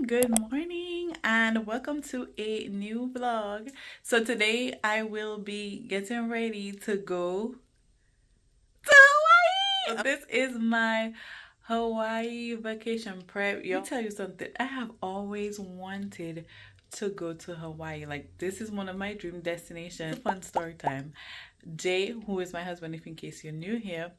good morning and welcome to a new vlog. So today I will be getting ready to go to Hawaii. This is my Hawaii vacation prep. Let me tell you something. I have always wanted to go to Hawaii. Like, this is one of my dream destinations. Fun story time. Jay, who is my husband, if in case you're new here,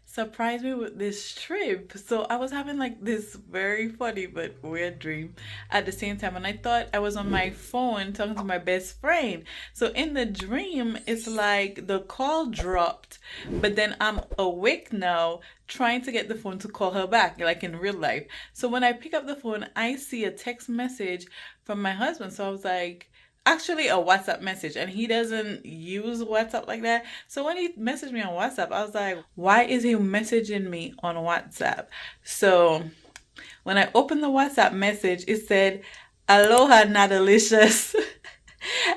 surprised me with this trip. So I was having like this very funny but weird dream at the same time, and I thought I was on my phone talking to my best friend. So in the dream, it's like the call dropped, but then I'm awake now trying to get the phone to call her back, like in real life. So when I pick up the phone, I see a text message from my husband. So I was like, actually a WhatsApp message, and he doesn't use WhatsApp like that. So when he messaged me on WhatsApp, I was like, why is he messaging me on WhatsApp? So when I opened the WhatsApp message, it said, aloha Nadalicious.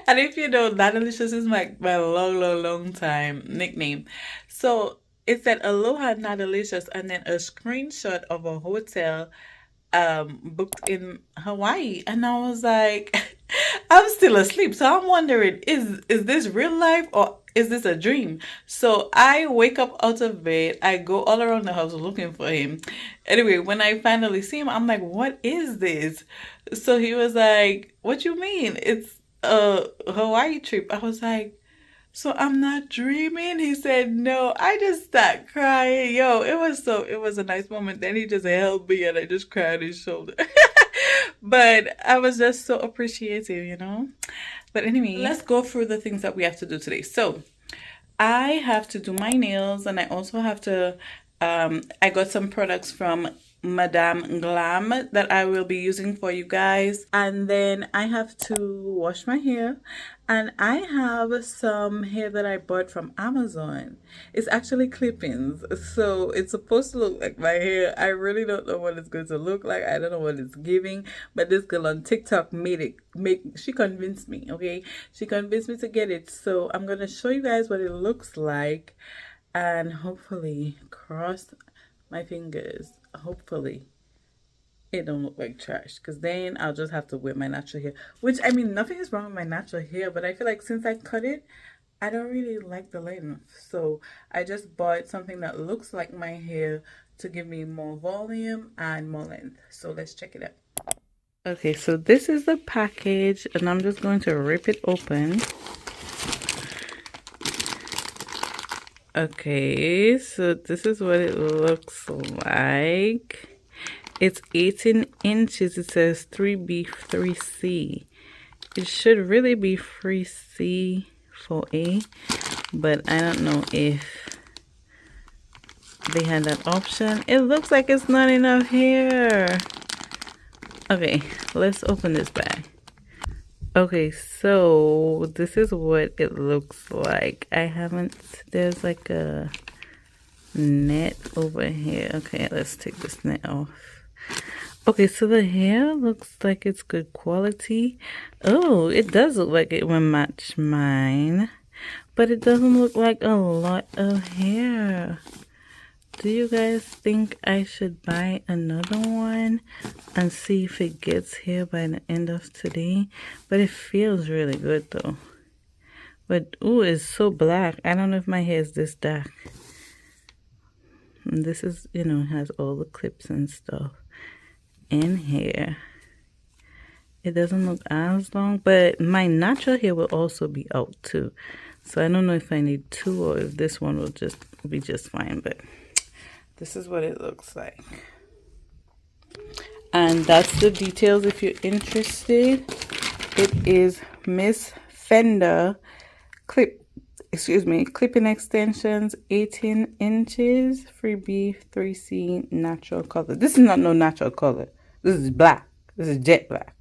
And if you know, Nadalicious is my long time nickname. So it said aloha Nadalicious, and then a screenshot of a hotel booked in Hawaii. And I was like, I'm still asleep, so I'm wondering, is this real life or is this a dream? So I wake up out of bed, I go all around the house looking for him. Anyway, when I finally see him, I'm like, what is this? So he was like, what you mean it's a Hawaii trip? I was like, so I'm not dreaming? He said, no. I just started crying. Yo, it was a nice moment. Then he just held me and I just cried on his shoulder. But I was just so appreciative, you know? But anyway, let's go through the things that we have to do today. So I have to do my nails, and I also have to, I got some products from Madame Glam that I will be using for you guys. And then I have to wash my hair, and I have some hair that I bought from Amazon. It's actually clip-ins, so it's supposed to look like my hair. I really don't know what it's going to look like. I don't know what it's giving, but this girl on TikTok she convinced me, okay? She convinced me to get it. So I'm going to show you guys what it looks like, and hopefully, cross my fingers, hopefully it don't look like trash, because then I'll just have to wear my natural hair, which, I mean, nothing is wrong with my natural hair, but I feel like since I cut it, I don't really like the length. So I just bought something that looks like my hair to give me more volume and more length. So let's check it out. Okay, so this is the package, and I'm just going to rip it open. Okay, so this is what it looks like. It's 18 inches. It says 3B, 3C. It should really be 3C, 4A, but I don't know if they had that option. It looks like it's not enough hair. Okay, let's open this bag. Okay, so this is what it looks like. There's like a net over here. Okay, let's take this net off. Okay, so the hair looks like it's good quality. Oh, it does look like it will match mine, but it doesn't look like a lot of hair. Do you guys think I should buy another one and see if it gets here by the end of today? But it feels really good though. But ooh, it's so black. I don't know if my hair is this dark. And this is, you know, has all the clips and stuff in here. It doesn't look as long, but my natural hair will also be out too. So I don't know if I need two or if this one will just be just fine, but this is what it looks like. And that's the details if you're interested. It is Miss Fender clipping extensions, 18 inches, 3B, 3C, natural color. This is not no natural color. This is black. This is jet black.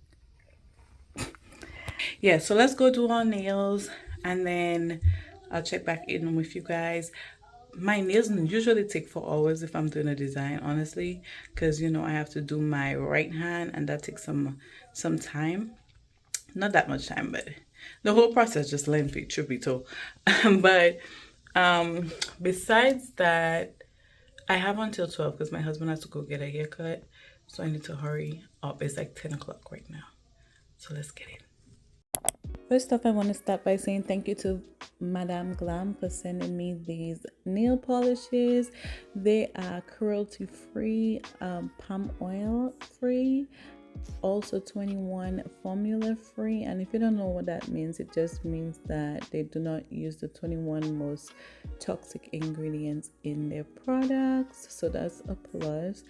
Yeah, so let's go do our nails, and then I'll check back in with you guys. My nails usually take 4 hours if I'm doing a design, honestly, because, you know, I have to do my right hand, and that takes some time. Not that much time, but the whole process just lengthy, truth be told. But besides that, I have until 12 because my husband has to go get a haircut. so I need to hurry up. It's like 10 o'clock right now, so let's get in. First off, I want to start by saying thank you to Madame Glam for sending me these nail polishes. They are cruelty free, palm oil free, also 21 formula free. And if you don't know what that means, it just means that they do not use the 21 most toxic ingredients in their products, so that's a plus.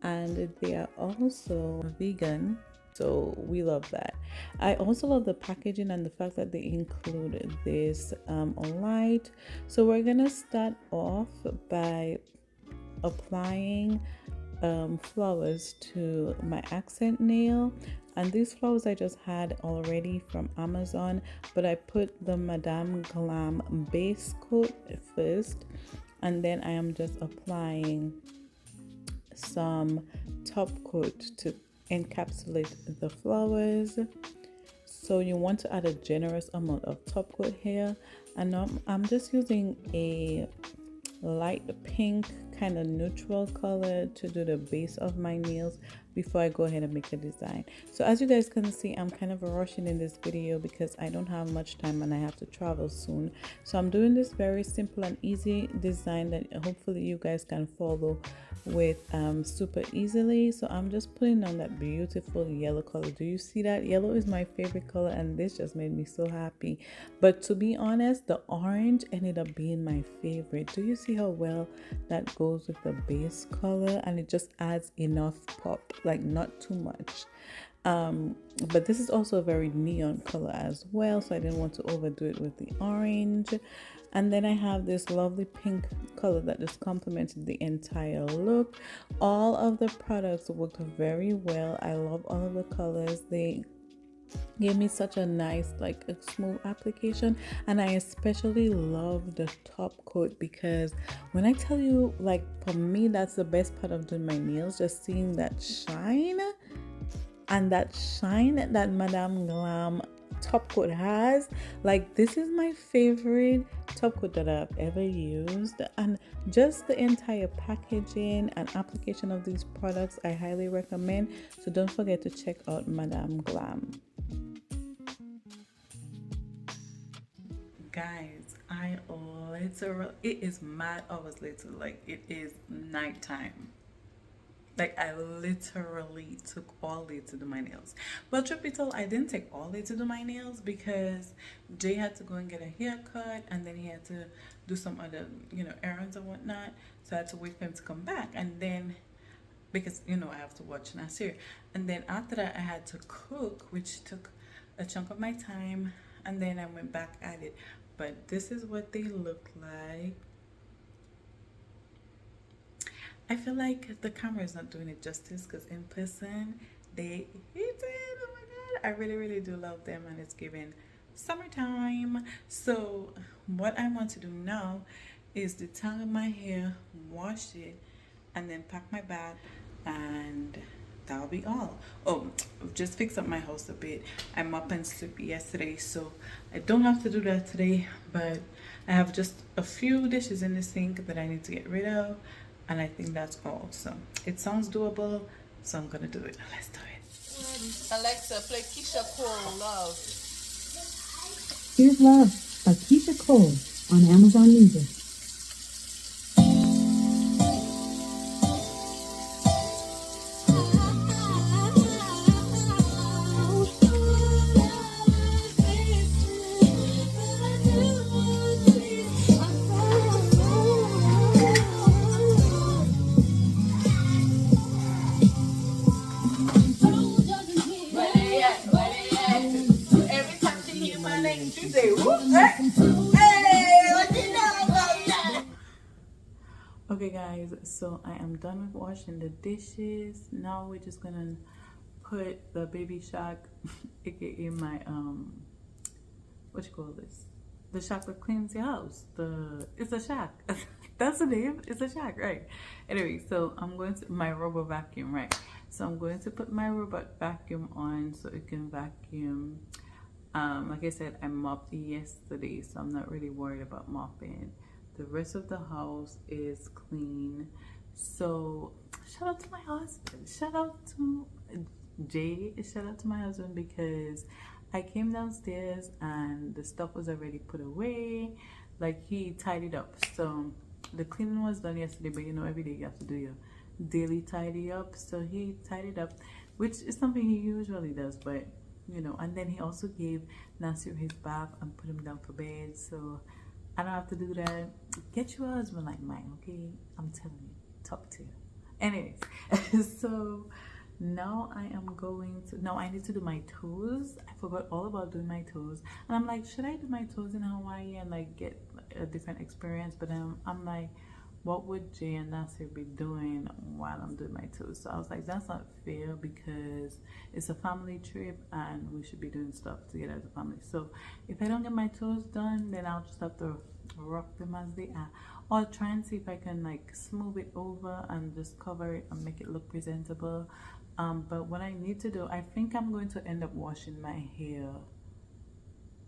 And they are also vegan, so we love that. I also love the packaging and the fact that they include this light. So we're gonna start off by applying flowers to my accent nail, and these flowers I just had already from Amazon, but I put the Madame Glam base coat first, and then I am just applying some top coat to encapsulate the flowers. So you want to add a generous amount of top coat here, and I'm just using a light pink kind of neutral color to do the base of my nails before I go ahead and make the design. So as you guys can see, I'm kind of rushing in this video because I don't have much time and I have to travel soon. So I'm doing this very simple and easy design that hopefully you guys can follow with super easily. So I'm just putting on that beautiful yellow color. Do you see that? Yellow is my favorite color and this just made me so happy. But to be honest, the orange ended up being my favorite. Do you see how well that goes with the base color? And it just adds enough pop, like not too much. But this is also a very neon color as well, so I didn't want to overdo it with the orange. And then I have this lovely pink color that just complemented the entire look. All of the products worked very well. I love all of the colors. They gave me such a nice, like a smooth application, and I especially love the top coat because when I tell you, like for me, that's the best part of doing my nails, just seeing that shine. And that shine that Madame Glam top coat has, like this is my favorite top coat that I've ever used, and just the entire packaging and application of these products I highly recommend. So don't forget to check out Madame Glam. Guys, it is mad hours later, like it is nighttime. Like I literally took all day to do my nails. Well, truth be told, I didn't take all day to do my nails because Jay had to go and get a haircut, and then he had to do some other, errands and whatnot. So I had to wait for him to come back, and then because I have to watch Nasir, and then after that I had to cook, which took a chunk of my time, and then I went back at it. But this is what they look like. I feel like the camera is not doing it justice because in person they hit it. Oh my god, I really, really do love them, and it's giving summertime. So what I want to do now is detangle my hair, wash it, and then pack my bag, and that'll be all. Oh, just fix up my house a bit. I'm up and sleepy yesterday, so I don't have to do that today, but I have just a few dishes in the sink that I need to get rid of. And I think that's all. So it sounds doable, so I'm gonna do it. Let's do it. Alexa, play Keisha Cole Love. Here's Love by Keisha Cole on Amazon Music. Okay guys, so I am done with washing the dishes. Now we're just gonna put the baby shark aka my what you call this, the shark that cleans your house. It's a shark. That's the name. It's a shark, right? Anyway, so I'm going to my robot vacuum, right? So I'm going to put my robot vacuum on so it can vacuum. Like I said, I mopped yesterday, so I'm not really worried about mopping. The rest of the house is clean. So shout out to my husband. Shout out to Jay. Shout out to my husband because I came downstairs and the stuff was already put away. Like he tidied up. So the cleaning was done yesterday, but you know every day you have to do your daily tidy up. So he tidied up, which is something he usually does, but you know. And then he also gave Nasir his bath and put him down for bed. So I don't have to do that. Get you a husband like mine, okay? I'm telling you, top tier. Anyways, so now I am going to, now I need to do my toes. I forgot all about doing my toes, and I'm like, should I do my toes in Hawaii and like get a different experience? But I'm like, what would Jay and Nasir be doing while I'm doing my toes? So I was like, that's not fair because it's a family trip and we should be doing stuff together as a family. So if I don't get my toes done, then I'll just have to rock them as they are, or try and see if I can like smooth it over and just cover it and make it look presentable. But what I need to do, I think I'm going to end up washing my hair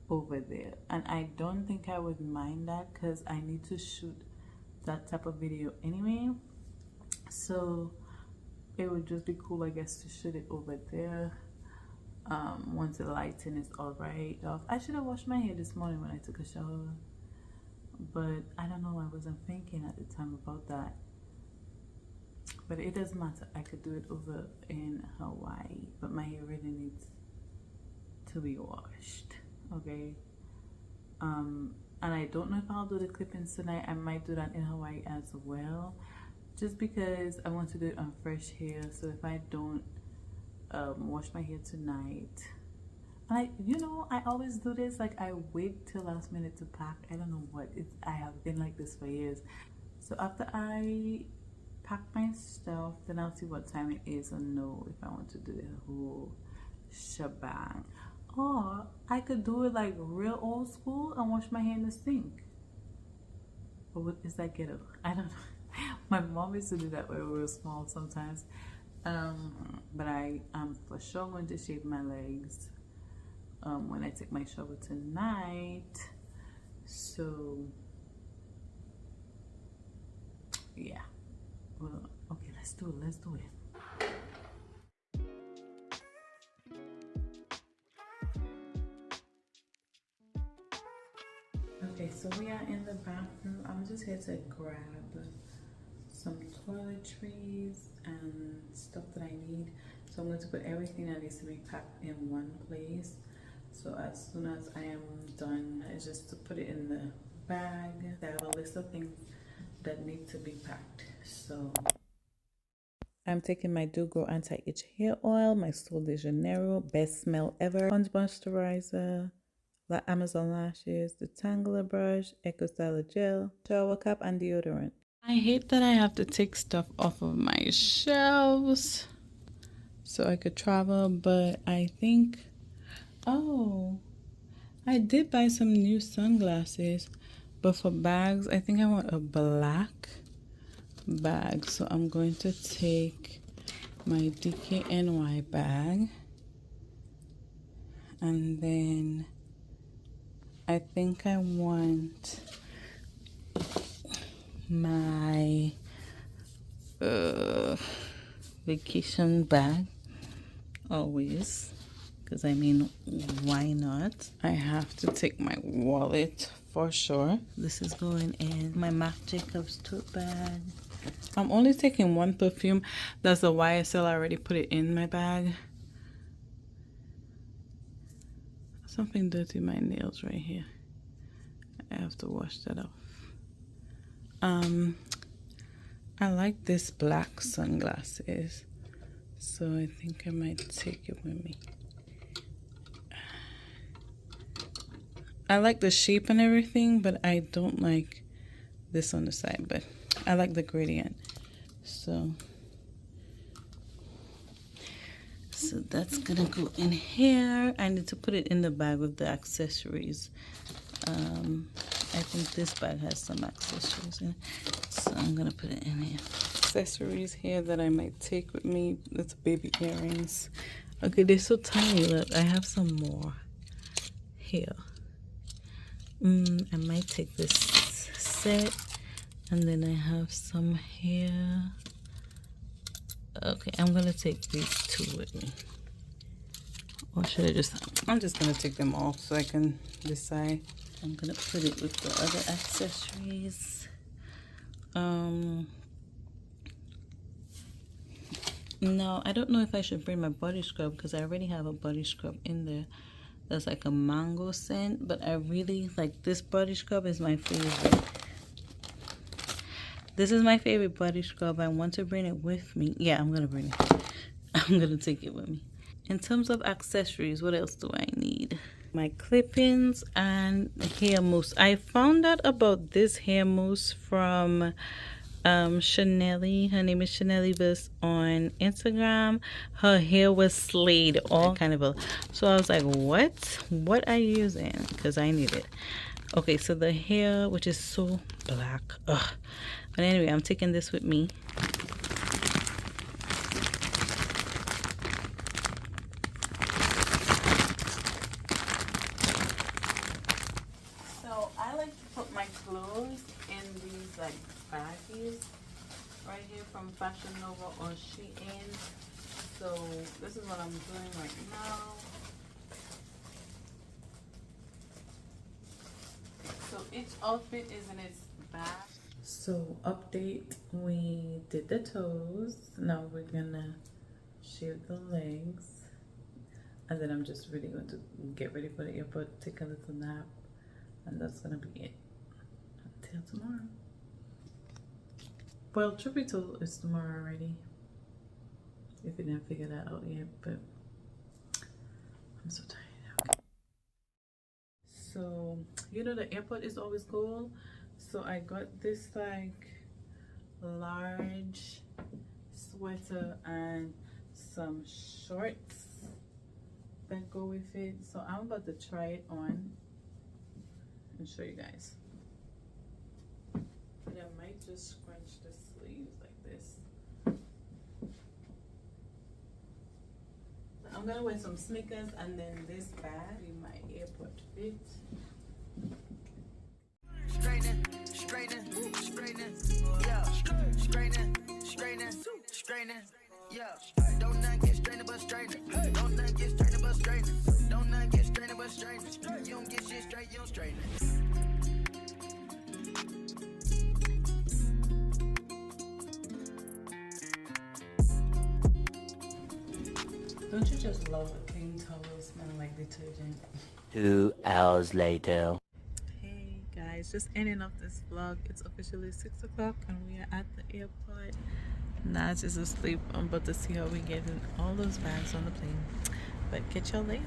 over there, and I don't think I would mind that because I need to shoot that type of video anyway. So it would just be cool, I guess, to shoot it over there once the lighting is all right off. I should have washed my hair this morning when I took a shower, but I don't know, I wasn't thinking at the time about that. But it doesn't matter, I could do it over in Hawaii, but my hair really needs to be washed, okay? And I don't know if I'll do the clip-ins tonight. I might do that in Hawaii as well, just because I want to do it on fresh hair. So if I don't wash my hair tonight, and you know, I always do this, like I wait till last minute to pack. I don't know what, I have been like this for years. So after I pack my stuff, then I'll see what time it is and know if I want to do the whole shebang. Or I could do it like real old school and wash my hair in the sink. But what is that ghetto? I don't know. My mom used to do that when we were small sometimes. But I'm for sure going to shave my legs when I take my shower tonight. So yeah. Well, okay, let's do it. Let's do it. Okay, so we are in the bathroom. I'm just here to grab some toiletries and stuff that I need. So I'm going to put everything that needs to be packed in one place. So as soon as I am done, it's just to put it in the bag. I have a list of things that need to be packed. So I'm taking my Do Grow Anti-Itch Hair Oil, my Sol de Janeiro, best smell ever, sponge moisturizer, La Amazon Lashes, the Tangler brush, Eco Styler gel, shower cap, and deodorant. I hate that I have to take stuff off of my shelves so I could travel, but I think, oh, I did buy some new sunglasses, but for bags, I think I want a black bag. So I'm going to take my DKNY bag, and then I think I want my vacation bag always, because I mean, why not? I have to take my wallet for sure. This is going in my Marc Jacobs tote bag. I'm only taking one perfume. That's the YSL. I already put it in my bag. Something dirty in my nails right here. I have to wash that off. I like this black sunglasses, so I think I might take it with me. I like the shape and everything, but I don't like this on the side, but I like the gradient. So that's gonna go in here. I need to put it in the bag with the accessories. I think this bag has some accessories in it, so I'm gonna put it in here. Accessories here that I might take with me. That's baby earrings. Okay, they're so tiny. Look, I have some more here. I might take this set, and then I have some here. Okay, I'm gonna take these two with me. Or should I just... I'm just gonna take them off so I can decide. I'm gonna put it with the other accessories. No, I don't know if I should bring my body scrub because I already have a body scrub in there. That's like a mango scent, but I really like this body scrub is my favorite. This is my favorite body scrub. I want to bring it with me. Yeah, I'm gonna bring it. I'm gonna take it with me. In terms of accessories, what else do I need? My clip-ins and hair mousse. I found out about this hair mousse from Chanelly. Her name is Chanelly Vis on Instagram. Her hair was slayed all carnival. So I was like, what are you using? Because I need it. Okay, so the hair, which is so black. Ugh. But anyway, I'm taking this with me. So I like to put my clothes in these like baggies right here from Fashion Nova or Shein. So this is what I'm doing right now. So each outfit is in its bag. So update, we did the toes. Now we're gonna shave the legs. And then I'm just really going to get ready for the airport, take a little nap. And that's gonna be it until tomorrow. Well, Trippy Toe is tomorrow already. If you didn't figure that out yet, but I'm so tired. Okay. So, you know the airport is always cold. So I got this like large sweater and some shorts that go with it. So I'm about to try it on and show you guys. And I might just scrunch the sleeves like this. I'm gonna wear some sneakers and then this bag in my airport fit. Straightening, straightening, straightening, yeah. Straightening, straightening, straightening, yeah. Don't not get strained but straightening. Don't not get strained but straightening. Don't not get strained but straightening. You don't get shit straight, you don't straighten it. Don't you just love a clean towel smelling like detergent? 2 hours later. Hey guys, just ending off this vlog. It's officially 6 o'clock and we are at the airport. Naz is asleep. I'm about to see how we get in all those bags on the plane. But catch y'all later.